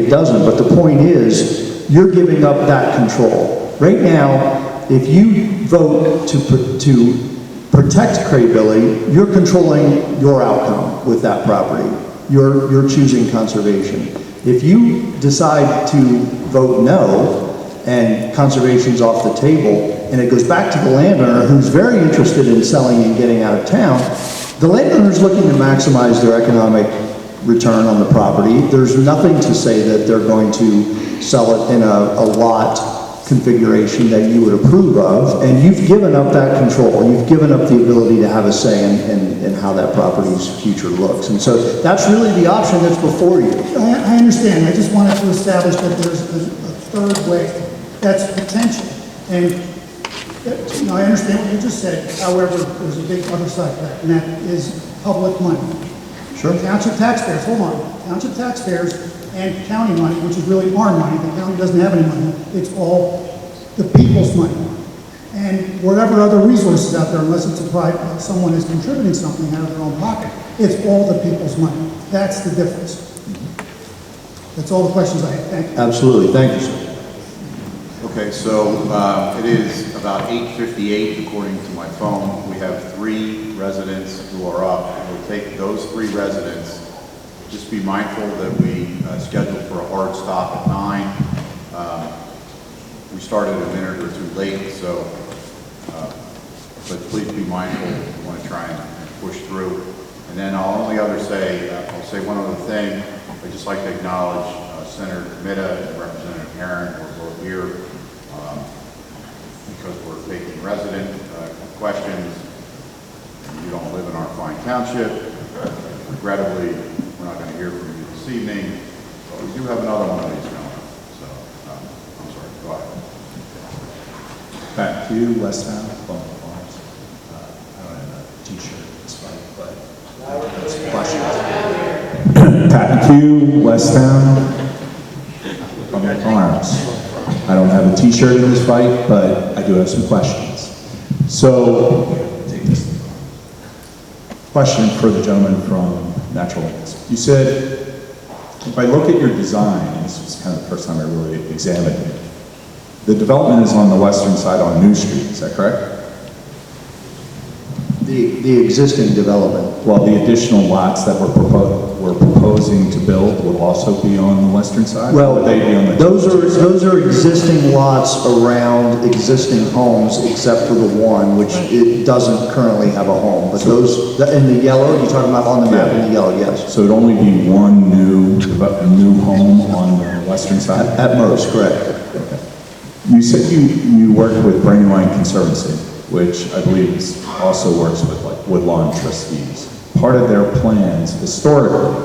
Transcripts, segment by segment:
it doesn't, but the point is, you're giving up that control. Right now, if you vote to protect Crebilly, you're controlling your outcome with that property. You're choosing conservation. If you decide to vote no, and conservation's off the table, and it goes back to the landowner who's very interested in selling and getting out of town, the landowner's looking to maximize their economic return on the property. There's nothing to say that they're going to sell it in a lot configuration that you would approve of, and you've given up that control. You've given up the ability to have a say in how that property's future looks. And so that's really the option that's before you. I understand. I just wanted to establish that there's a third way. That's potential. And you know, I understand what you just said. However, there's a big other side to that, and that is public money. Sure. Township taxpayers, hold on. Township taxpayers and county money, which is really our money. The county doesn't have any money. It's all the people's money. And whatever other resources out there, unless it's a private, someone is contributing something out of their own pocket, it's all the people's money. That's the difference. That's all the questions I have. Thank you. Absolutely. Thank you, sir. Okay, so it is about 8:58 according to my phone. We have 3 residents who are up. We'll take those 3 residents. Just be mindful that we scheduled for a hard stop at 9. We started a minute or 2 late, so, but please be mindful. We want to try and push through. And then I'll say one other thing. I'd just like to acknowledge Senator Kmita and Representative Herron, who are both here, because we're taking resident questions. You don't live in our fine township. Regrettably, we're not going to hear from you this evening, but we do have another one of these coming. So, I'm sorry, go ahead. Back to you, Westtown. I don't have a t-shirt this fight, but that's a question. Back to you, Westtown. From the Farms. I don't have a t-shirt in this fight, but I do have some questions. So, take this. Question for the gentleman from Natural Lands. You said, if I look at your design, this was kind of the first time I really examined it, the development is on the western side on New Street, is that correct? The existing development. Well, the additional lots that we're proposing to build will also be on the western side? Well, or would they be on the those are existing lots around existing homes, except for the one, which it doesn't currently have a home. But those, in the yellow, you're talking about on the map in the yellow, yes. So it'd only be one new home on the western side? At most, correct. You said you worked with Brandywine Conservancy, which I believe also works with like Woodlawn trustees. Part of their plans, historically,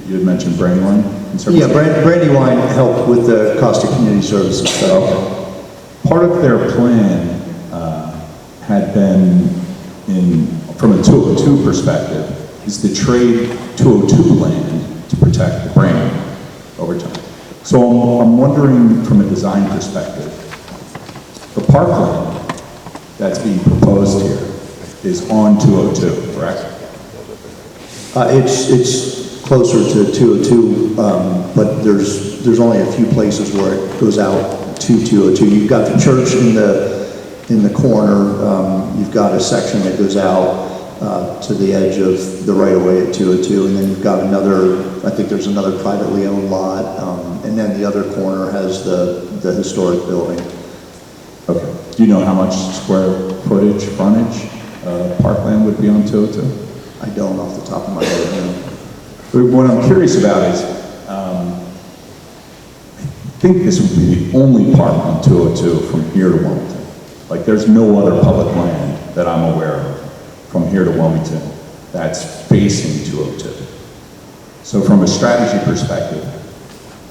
you had mentioned Brandywine Conservancy? Yeah, Brandywine helped with the cost of community services. So. Okay. Part of their plan had been, from a 202 perspective, is to trade 202 land to protect the brand over time. So I'm wondering from a design perspective, the parkland that's being proposed here is on 202, correct? It's closer to 202, but there's only a few places where it goes out to 202. You've got the church in the corner. You've got a section that goes out to the edge of the right-of-way at 202, and then you've got another. I think there's another privately owned lot, and then the other corner has the historic building. Okay. Do you know how much square footage, frontage, parkland would be on 202? I don't off the top of my head. What I'm curious about is, I think this would be the only park on 202 from here to Wilmington. Like, there's no other public land that I'm aware of from here to Wilmington that's facing 202. So from a strategy perspective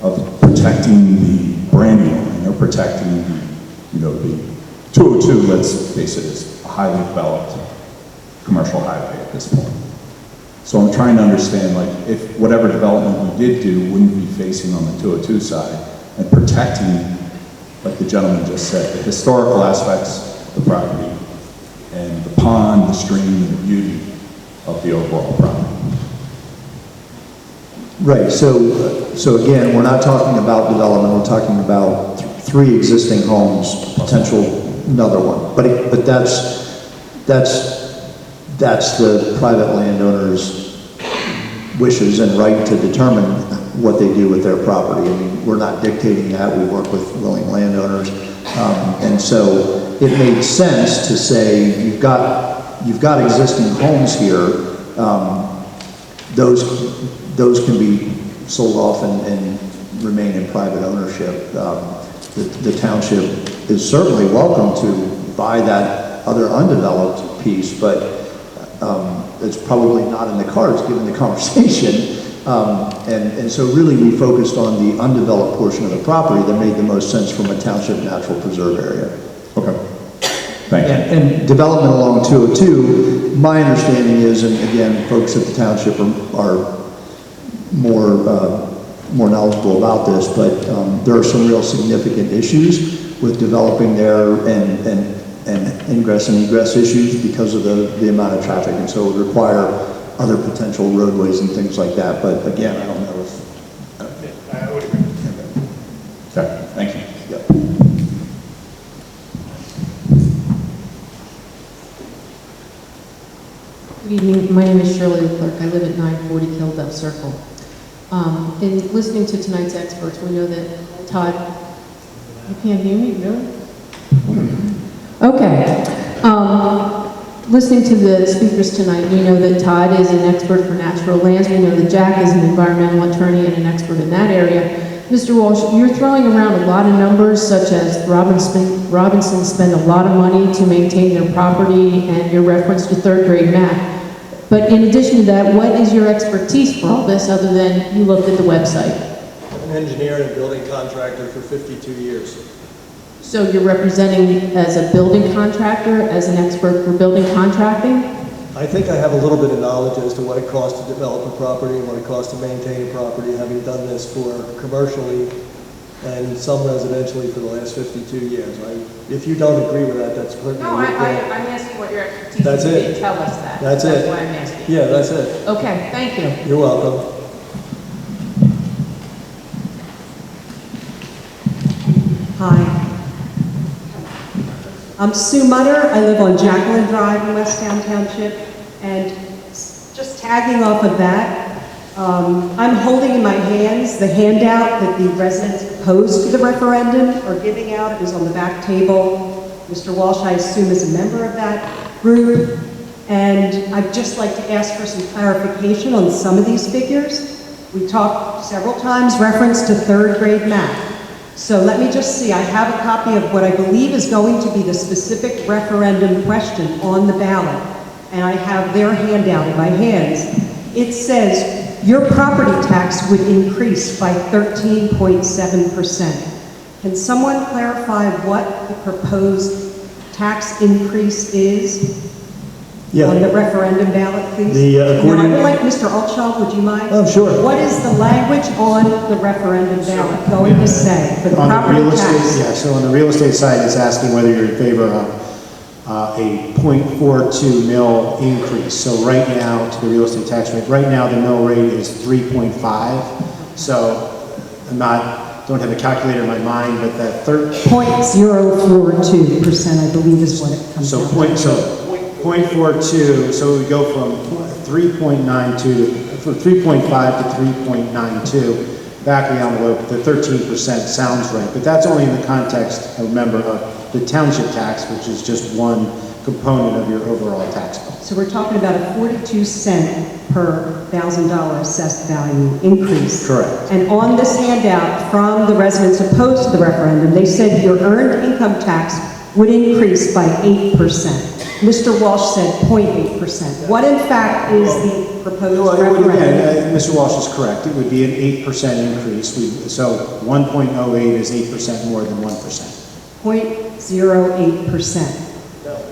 of protecting the Brandywine, or protecting the 202, let's face it, is a highly developed commercial highway at this point. So I'm trying to understand, like, if whatever development we did do wouldn't be facing on the 202 side and protecting, like the gentleman just said, the historical aspects of the property and the pond, the stream, and the beauty of the overall property. Right, so again, we're not talking about development, we're talking about three existing homes, potential another one. But that's the private landowner's wishes and right to determine what they do with their property. I mean, we're not dictating that, we work with willing landowners. And so it made sense to say, you've got existing homes here, those can be sold off and remain in private ownership. The township is certainly welcome to buy that other undeveloped piece, but it's probably not in the cards given the conversation. And so really we focused on the undeveloped portion of the property that made the most sense from a township natural preserve area. Okay. Thank you. And development along 202, my understanding is, and again, folks at the township are more knowledgeable about this, but there are some real significant issues with developing there and ingress and egress issues because of the amount of traffic, and so it would require other potential roadways and things like that. But again, I don't know if... I would agree. Okay, thank you. Yep. Good evening. My name is Shirley Clark. I live at 940 Kilduff Circle. In listening to tonight's experts, we know that Todd, you can't hear me, really? Okay. Listening to the speakers tonight, we know that Todd is an expert for natural lands. We know that Jack is an environmental attorney and an expert in that area. Mr. Walsh, you're throwing around a lot of numbers, such as Robinson spent a lot of money to maintain their property, and your reference to third grade math. But in addition to that, what is your expertise for all this other than you looked at the website? I'm an engineer and building contractor for 52 years. So you're representing as a building contractor, as an expert for building contracting? I think I have a little bit of knowledge as to what it costs to develop a property and what it costs to maintain a property, having done this for commercially and some residentially for the last 52 years. If you don't agree with that, that's perfectly No, okay. I'm asking what your expertise That's is. You it. didn't tell us that. That's it. That's why I'm asking. Yeah, that's it. Okay, thank you. You're welcome. Hi. I'm Sue Mutter. I live on Jacqueline Drive in Westtown Township. And just tagging off of that, I'm holding in my hands the handout that the residents opposed to the referendum are giving out. It was on the back table. Mr. Walsh, I assume, is a member of that group. And I'd just like to ask for some clarification on some of these figures. We talked several times reference to third grade math. So let me just see, I have a copy of what I believe is going to be the specific referendum question on the ballot, and I have their handout in my hands. It says, your property tax would increase by 13.7%. Can someone clarify what the proposed tax increase is on the referendum ballot, please? I would like Mr. Altschul, would you mind? Oh, sure. What is the language on the referendum ballot going to say for the On the property real tax? estate, yeah, so on the real estate side, it's asking whether you're in favor of a 0.42 mil increase. So right now, to the real estate tax rate, right now the mill rate is 3.5. So don't have a calculator in my mind, but that 0.042%, I believe, is what it comes so out. 0.42, so we go from 3.5 to 3.92. Back of the envelope, the 13% sounds right, but that's only in the context, remember, of the township tax, which is just one component of your overall tax bill. So we're talking about a 42-cent per $1,000 assessed value increase. Correct. And on this handout from the residents opposed to the referendum, they said your earned income tax would increase by 8%. Mr. Walsh said 0.8%. What in fact is the proposed referendum? Again, Mr. Walsh is correct. It would be an 8% increase. So 1.08 is 8% more than 1%. 0.08%.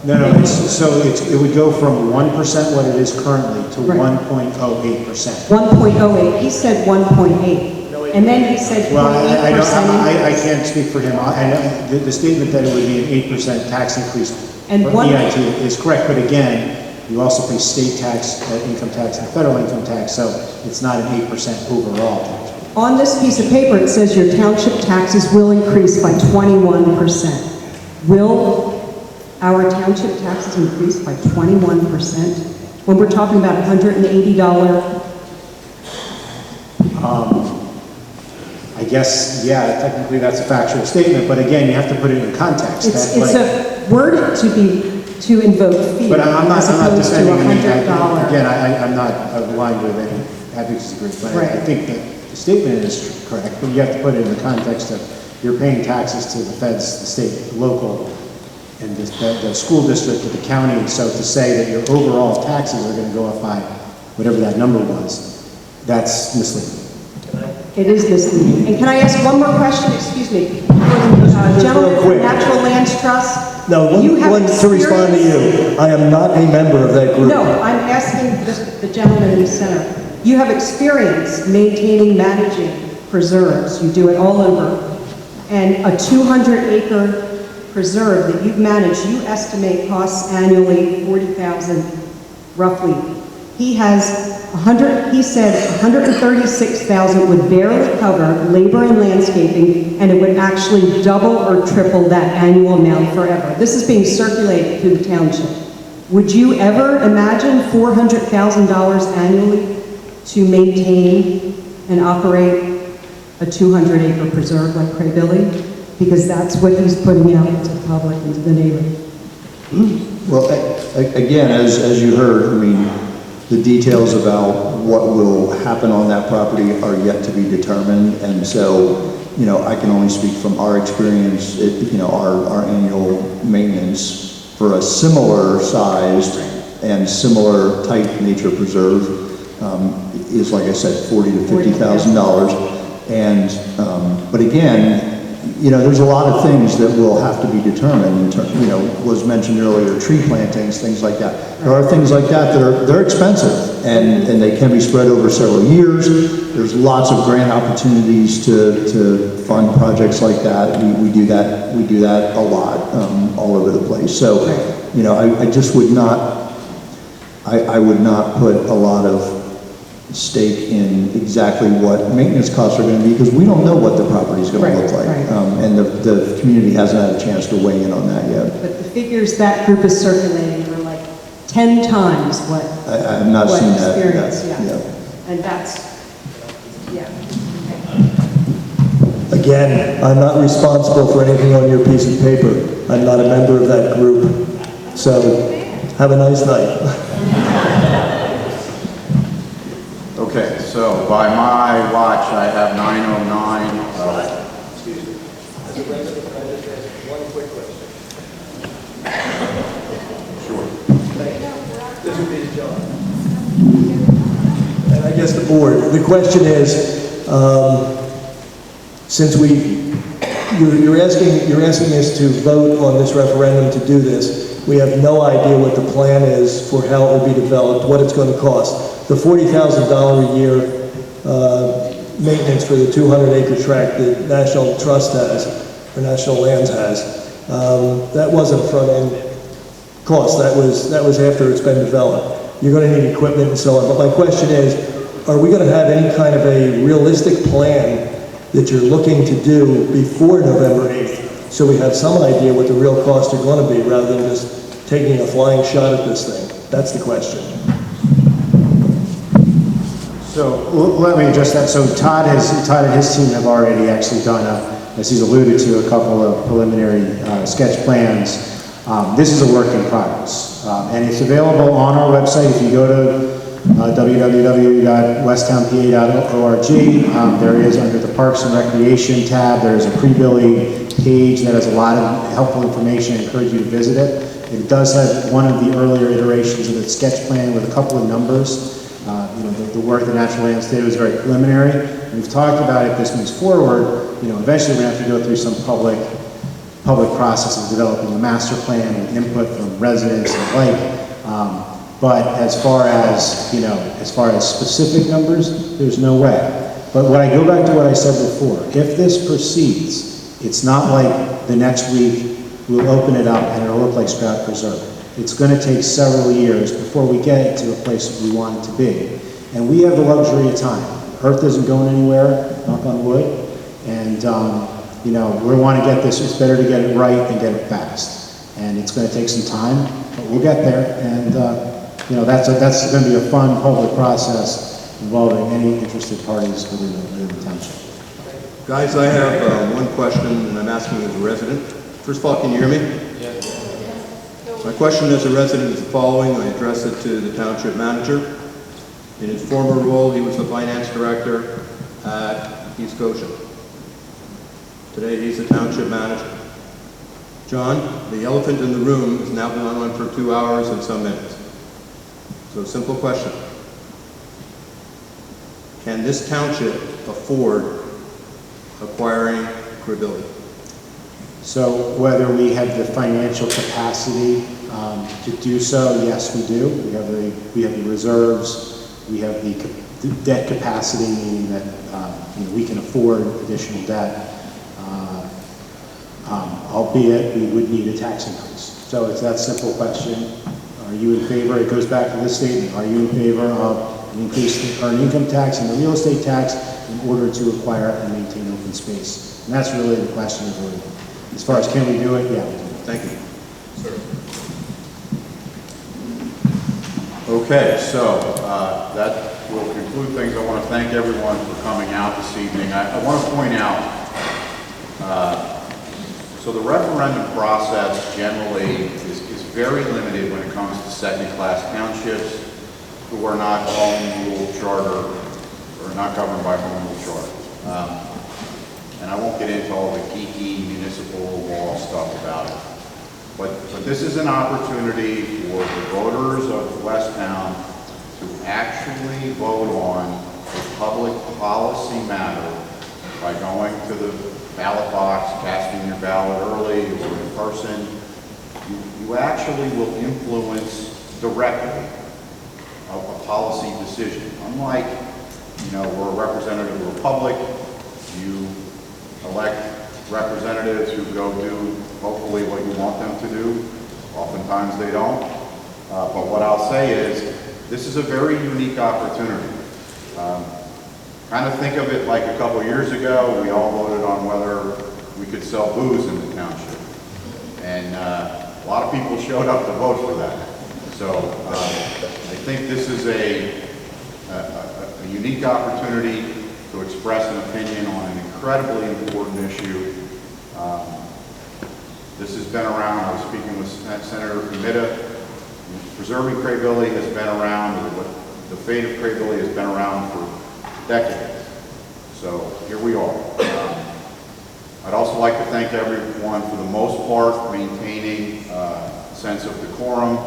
No, it would go from 1%, what it is currently, to 1.08%. 1.08. He said 1.8. And then he said 0.8%. Well, I can't speak for him. I know the statement that it would be an 8% tax increase and for EIT is correct, but again, You also pay state tax, income tax, and federal income tax, so it's not an 8% overall tax rate. On this piece of paper, it says your township taxes will increase by 21%. Will our township taxes increase by 21% when we're talking about $180? I guess, yeah, technically that's a factual statement, but again, you have to put it in context. It's a word to invoke fear But I'm not as opposed to defending any, $100. again, I'm not aligned with any advocacy group, but I Right. think that the statement is correct, but you have to put it in the context of you're paying taxes to the feds, the state, the local, and the school district, the county, so to say that your overall taxes are gonna go up by whatever that number was, that's misleading. It is misleading. And can I ask one more question? Excuse me. Gentleman from quick. Natural Lands Trust? No, you have one to respond to you. I am not a member of that group. No, I'm asking the gentleman in the center. You have experience maintaining, managing preserves. You do it all over. And a 200-acre preserve that you've managed, you estimate costs annually $40,000 roughly. He said $136,000 would barely cover labor and landscaping, and it would actually double or triple that annual amount forever. This is being circulated through the township. Would you ever imagine $400,000 annually to maintain and operate a 200-acre preserve like Crebilly? Because that's what he's putting out to the public and to the neighborhood. Well, again, as you heard, I mean, the details about what will happen on that property are yet to be determined, and so, you know, I can only speak from our experience. You know, our annual maintenance for a similar sized and similar type nature preserve is, like I said, $40,000 to $50,000. And but again, you know, there's a lot of things that will have to be determined. You know, was mentioned earlier, tree plantings, things like that. There are things like that they're expensive, and they can be spread over several years. There's lots of grant opportunities to fund projects like that. We do that a lot all over the place. So, you know, I just would not, I would not put a lot of stake in exactly what maintenance costs are going to be, because we don't know what the property is going to look like. And the community hasn't had a chance to weigh in on that yet. But the figures that group is circulating are like 10 times what I have not what seen that. experience, Yeah. And that's, yeah. Again, I'm not responsible for anything on your piece of paper. I'm not a member of that group. So, have a nice night. Okay, so by my watch, I have 9:09. Excuse me. Mr. President, can I just ask one quick question? Sure. Thank you. This would be John. And I guess the board. The question is, since you're asking us to vote on this referendum to do this, we have no idea what the plan is for how it will be developed, what it's going to cost. The $40,000 a year maintenance for the 200-acre tract that National Trust has, or National Lands has, that wasn't front-end cost. That was after it's been developed. You're going to need equipment and so on. But my question is, are we going to have any kind of a realistic plan that you're looking to do before November 8th, so we have some idea what the real costs are going to be, rather than just taking a flying shot at this thing? That's the question. So let me address that. So Todd and his team have already actually done, as he's alluded to, a couple of preliminary sketch plans. This is a work in progress, and it's available on our website. If you go to www.westtownpa.org, there is, under the Parks and Recreation tab, there is a Crebilly page that has a lot of helpful information. I encourage you to visit it. It does have one of the earlier iterations of the sketch plan with a couple of numbers. You know, the work that Natural Lands did was very preliminary. And we've talked about, if this moves forward, you know, eventually we're going to have to go through some public process of developing a master plan with input from residents and the like. But as far as, you know, as far as specific numbers, there's no way. But when I go back to what I said before, if this proceeds, it's not like the next week we'll open it up and it'll look like Stroud Preserve. it's going to take several years before we get it to a place that we want it to be. And we have the luxury of time. Earth isn't going anywhere, knock on wood, and you know, we want to get this. It's better to get it right than get it fast. And it's going to take some time, but we'll get there. And you know, that's going to be a fun public process involving any interested parties within the township. Guys, I have one question, and I'm asking as a resident. First of all, can you hear me? Yes. My question as a resident is the following. I address it to the township manager. In his former role, he was the finance director at East Goshen. Today, he's the township manager. John, the elephant in the room has now gone on for 2 hours and some minutes. So, simple question. Can this township afford acquiring Crebilly? So whether we have the financial capacity to do so, yes, we do. We have the reserves. We have the debt capacity, meaning that you know, we can afford additional debt. Albeit we would need a tax increase. So it's that simple question. Are you in favor? It goes back to this statement. Are you in favor of an increase in earned income tax and the real estate tax in order to acquire and maintain open space? And that's really the question of voting. As far as can we do it? Yeah, we do. Thank you. Okay, so that will conclude things. I want to thank everyone for coming out this evening. I want to point out, so the referendum process generally is very limited when it comes to second-class townships who are not home rule charter or not governed by home rule charter. And I won't get into all the geeky municipal law stuff about it. But this is an opportunity for the voters of Westtown to actually vote on a public policy matter by going to the ballot box, casting your ballot early or in person. You actually will influence directly a policy decision. Unlike, you know, we're a representative republic, you elect representatives who go do hopefully what you want them to do. Oftentimes they don't. But what I'll say is, this is a very unique opportunity. Kind of think of it like a couple years ago, we all voted on whether we could sell booze in the township. And a lot of people showed up to vote for that. So I think this is a unique opportunity to express an opinion on an incredibly important issue. This has been around. I was speaking with Senator Committa. Preserving Crebilly has been around, or the fate of Crebilly has been around for decades. So here we are. I'd also like to thank everyone for the most part maintaining a sense of decorum.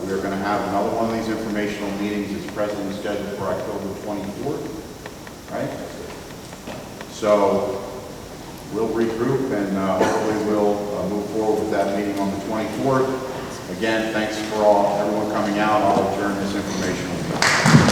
We are going to have another one of these informational meetings. It's presently scheduled for October 24th, right? So we'll regroup and hopefully we'll move forward with that meeting on the 24th. Again, thanks for everyone coming out. I'll adjourn this informational meeting.